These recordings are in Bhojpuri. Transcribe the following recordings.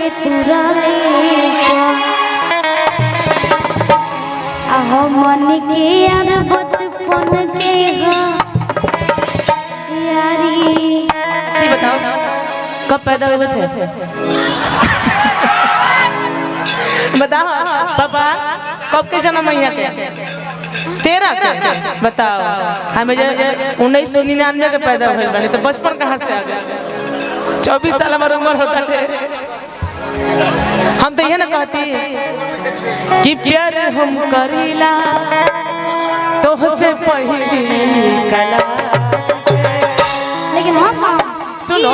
के तुरले मन के यार बचपन के यारी। सही बताओ कब पैदा हुए थे? बताओ पापा कब के जन्म यहाँ के? 13 के बताओ। हमें 1999 के पैदा हुए बने तो बचपन कहाँ से आ गया? 24 साल हमारा उम्र होता थे। हम तो ये ना कहती कि प्यार हम करीला तो से पहली कला। लेकिन हम सुनो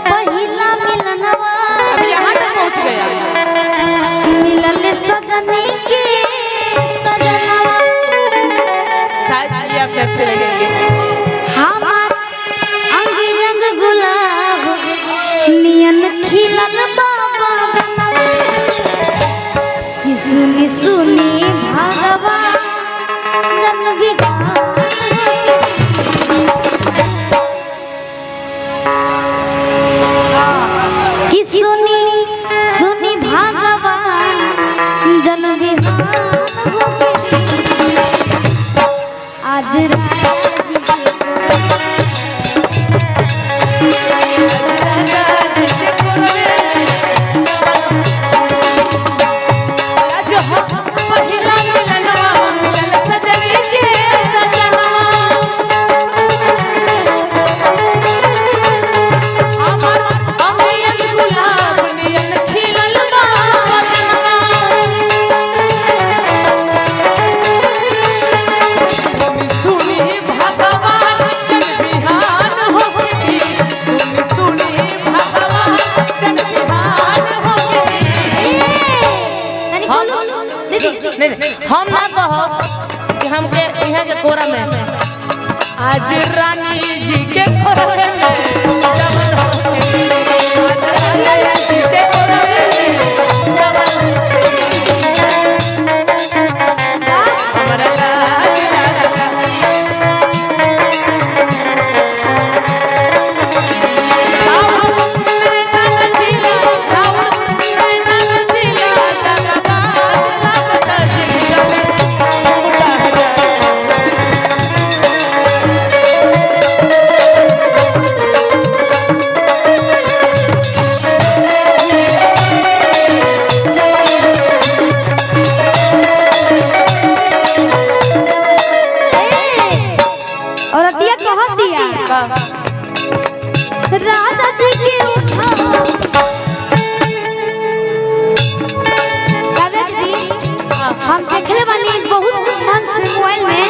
पहला मिलनवा अब यहाँ तक पहुँच गया। मिलल सजनी के सजनवा शायद ये आपने अच्छे लगेंगे। हमार अंग अंग गुलाब नियन खिलल बाबा बनवा। सुनी सुनी भगवान जन विधान कि सुनी सुनी भगवान जन विधान आज हम ना कहो कि हमके यहाँ के कोरा में आज रानी जी के कोरा में राजा जी के हम देखले बानी बहुत मन मोबाइल में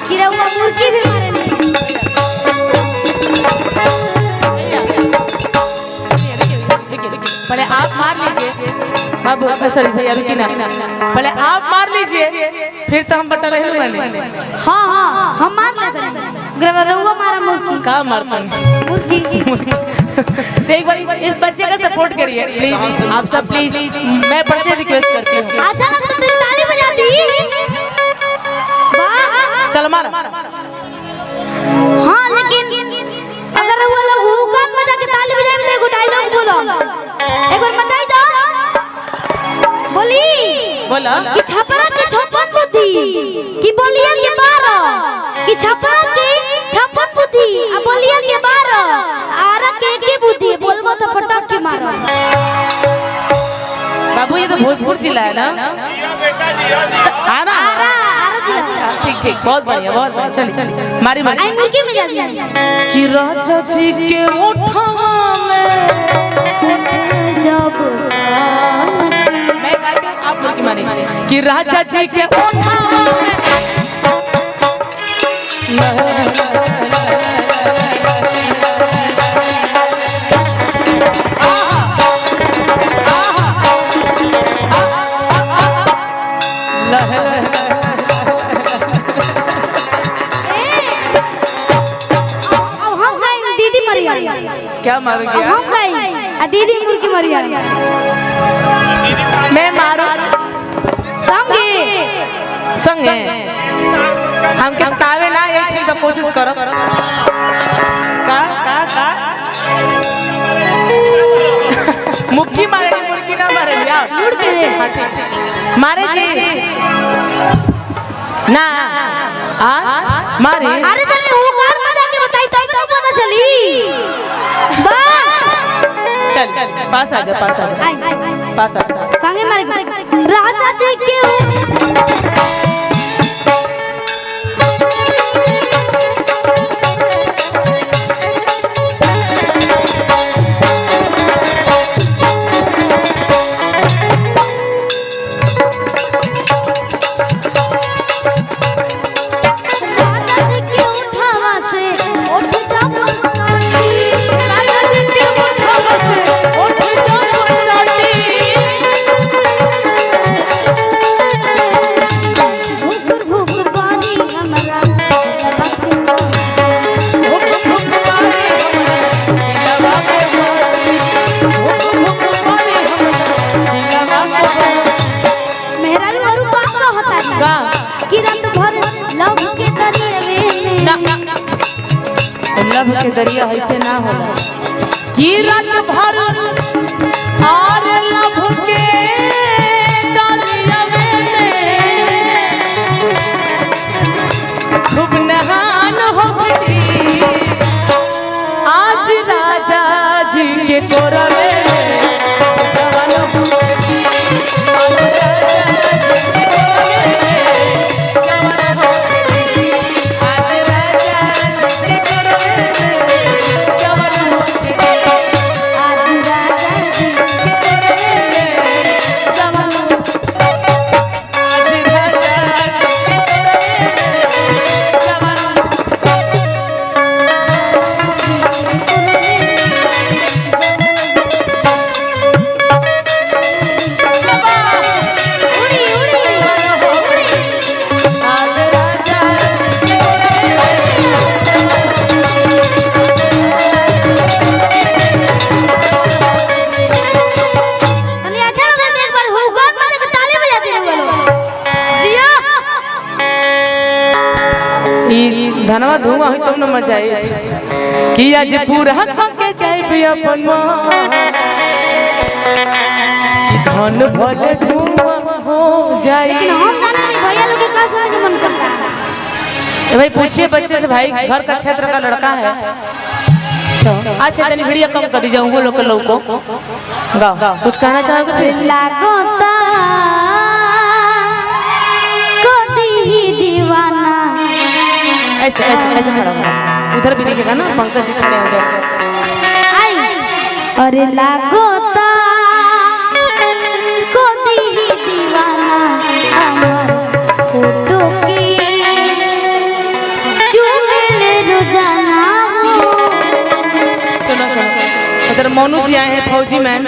कि रउआ मुर्गी भी मारे पहले आप मार लीजिए। बाबू सॉरी भैया रुकी ना, पहले आप मार लीजिए फिर तो हम बता रहे हैं। हाँ हाँ हम मार लेते हैं। रउआ मारा मुर्गी का मारता मुर्गी। तो एक बार इस बच्चे का सपोर्ट करिए प्लीज, आप सब प्लीज, मैं बड़े रिक्वेस्ट करती हूँ। अच्छा लगता है ताली बजा दी। वाह चल मार। हाँ लेकिन अगर वो लोग हुकान बजा के ताली बजाए तो एगो डायलॉग बोलो, एक बार मचाई दो। बोली बोला कि छपरा के छप्पन बुद्धि कि बोलिया के 12 कि छपरा के 56 बुद्धि आ बोलिया के 12 आरा के बुद्धि बोलबो तो फटक के मारो। बाबू ये तो भोजपुर जिला है ना? आरा आरा जिला। अच्छा ठीक ठीक, बहुत बढ़िया बहुत बढ़िया। चलिए मारी मारी। आई मुर्गी में जा दिया कि राजा जी के ओठवा में जब मैं गाती हूं, आप मुर्गी मारी। कि राजा जी के ओठवा में क्या मारोगे? हम गई आ दीदी मुर्गी मर गई। मैं मारो संगे संगे हम के बतावे ना, ये ठीक है कोशिश करो। का मुक्की हाँ, ठीक। मारे जी ना मारे। अरे तने वो कार में जाके बताई तो भी पता चली। वाह चल पास आ जा पास आ जा संगे मारे राजा जी के लव के दरिया ऐसे ना होला कि रात भर और लव के दरिया में खूब नहान हो गई। आज राजा जी के कोरवे जवान हो गई। धनवा धुआं हुई तुम न मचाई कि आज पूरा के जाए भी अपन कि धन भले धुआं हो जाए। लेकिन हम गाना नहीं भैया लोग के का सुनने का मन करता है। भाई पूछिए बच्चे से भाई घर का क्षेत्र का लड़का है। अच्छा तनी वीडियो कम कर दीजिए वो लोग को गाओ कुछ कहना चाहोगे। लागोता कदी ही दीवाना ऐसे खड़ा हो उधर भी दिखेगा ना पंकज जी खड़े हो गए। अरे लागोता कदी ही दीवाना हमर फोटो की चुमेले रोजाना। सुनो इधर मोनू जी आए हैं फौजी मैन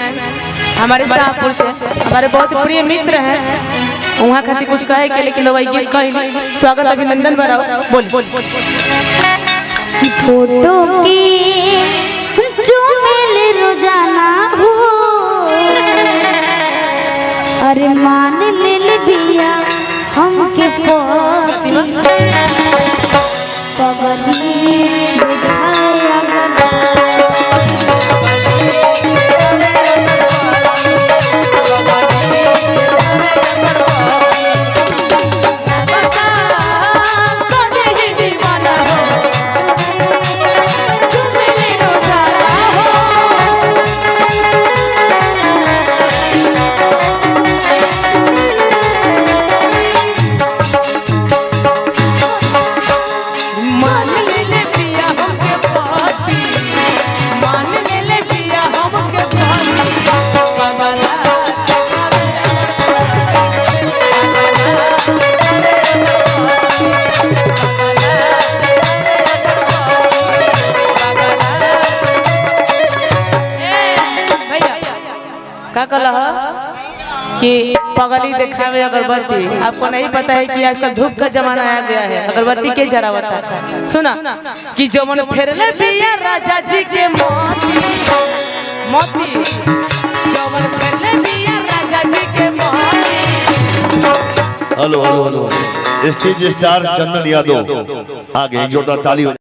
हमारे शाहपुर से हमारे बहुत प्रिय मित्र हैं। वहाँ खातिर कुछ कहे के लेकिन वही गीत कही स्वागत अभिनंदन बढ़ाओ बोल फोटो की जो मेले रोजाना हो। अरे मान ले भैया हमके पगली बिठाया कि पगली दिखावे अगरबत्ती। आपको नहीं पता है कि आजकल धूप का जमाना आ गया है अगरबत्ती के जरावता है। सुना कि जवन फेरले बिया राजा जी के मोती जवन फेरले बिया राजा जी के मोती। Hello stage star Chandan Yadav आगे जोरदार ताली हो।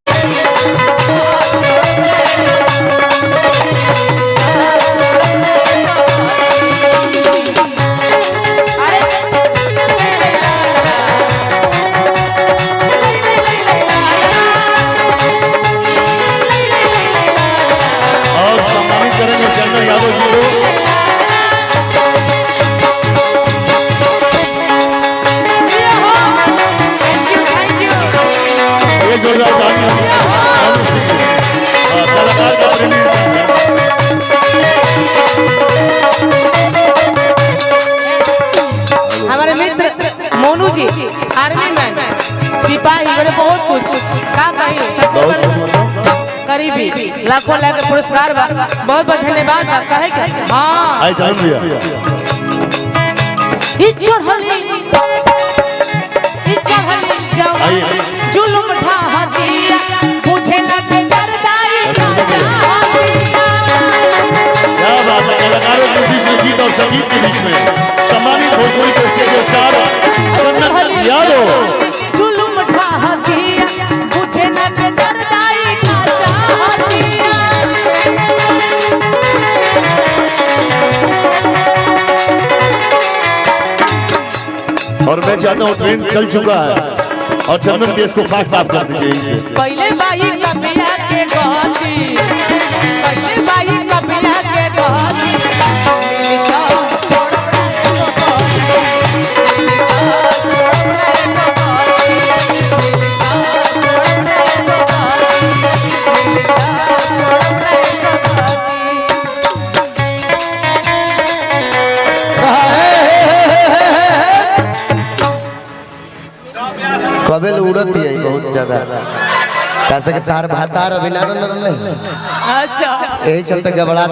लाखों लाख पुरस्कार बा बहुत बहुत धन्यवाद बा कहे के हां आई जान भैया इस चढ़ली जावा जुल्म ढा दिया मुझे न बेदर्दाई क्या बात है कलाकारों के बीच में गीत और संगीत के बीच में सम्मानित भोजपुरी के स्टेज स्टार चंदन यादव जुल्म ढा दिया मुझे न बेदर्दाई का चाहतिया और मैं चाहता हूँ ट्रेन चल चुका है और चंदन देश को काट साफ कर दीजिए इसे पहले बाई कपिया के गहती पहले बाई कपिया के गहती मिलता कबे उड़त है बहुत ज्यादा कैसे के तार भातार अभी ना रन अच्छा यही चलते गबड़ा